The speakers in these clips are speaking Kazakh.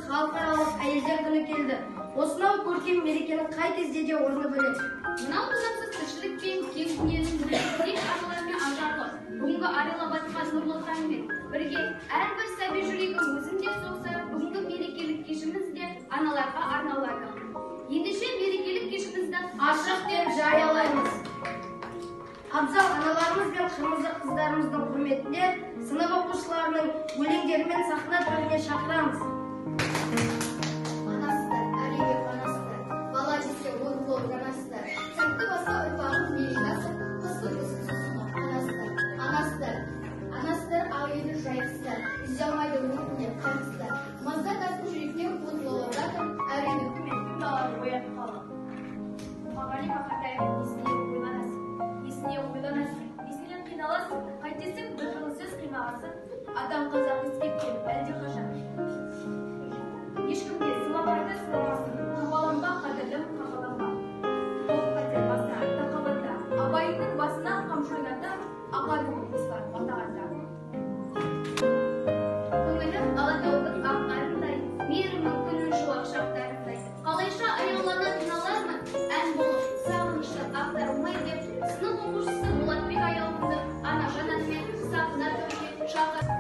Халықаралық әйелдер күні келді. Осынау көркем мерекенің қай кезде де орны бөлек. Мынау тынымсыз тіршілік пен кең дүниенің біріктірген аналармен ажарлы. Бүгінгі арила батқан нұрлы таңмен бірге әрбір сәби жүрегі өзінде соқса, бүгінгі мерекелік кешіміз де аналарға арналады. Ендеше мерекелік кешімізді ашық деп жариялаймыз. Абзал аналарымыз бен қырмызы қыздарымыздың құрметіне сынып оқушыларының өлеңдерімен сахна төріне шақырамыз. Анасыздар, әрине анасыздар, бала жетсе он болып жанасыздар. Сәтті баса ұрпағын мерейтасып, қыз көргісін сұсына анасыздар, анасыздар, анасыздар ағайынды жайықсыздар, үзе алмайды өтіне қайғысыздар. Мазда тасып жүректен от лаулатып, әрине күмен даланы оятып қалып. Мұқағали Мақатаев есіне ойланасың, есінен қиналасың, қайтесің бір жылы сөз қимағасың, адам қазақ ескерткен әлде қашан. Ешкімге сыйламайды сыйламасын, қапаланба қадірлім қапаланба. Ол қатер басына тақаланда, абайының басына қамшы ойнанда, ақады болмыстар батағанда. Көңілім алатаудың ақ қарындай, мейірімнің күнін шуақ шақтарындай. Қалайша аяулана қиналармын, ән болып сағынышты ақтарылмай деп, сынып оқушысы Болатбек аяулымды ана жанатымен сахна төріне шақыр.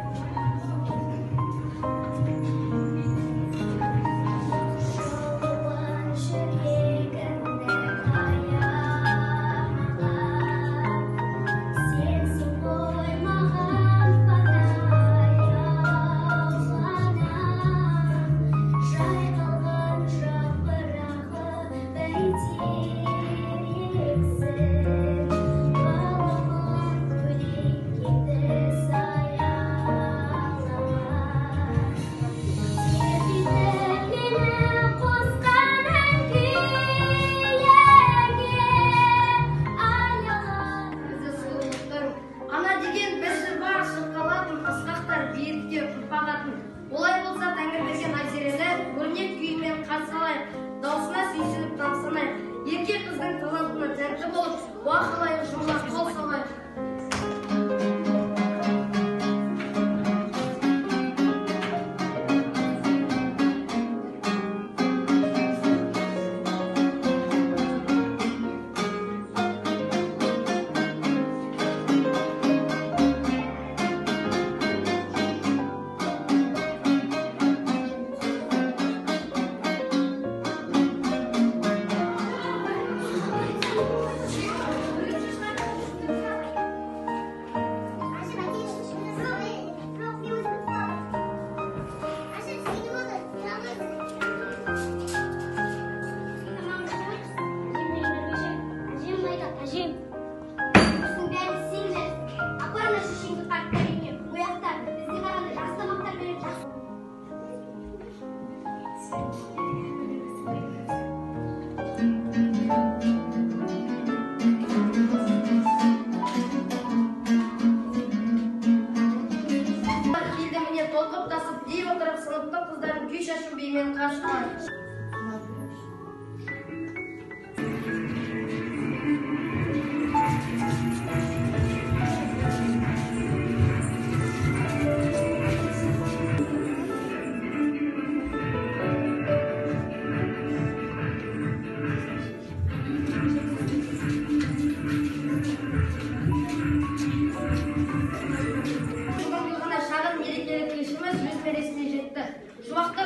Олай болса Тәңір берген Айзерені өрнек күйімен қарсы алайық, даусына сүйсініп тамсанайық. Ерке қыздың талантына тәнті болып, уақылайық жұмыла қол салайық. Сыныптың қыздарын күй шашу биімен қаршылайды. Шағын мерекелік кешіміз өз мәресіне жетті. Шуақты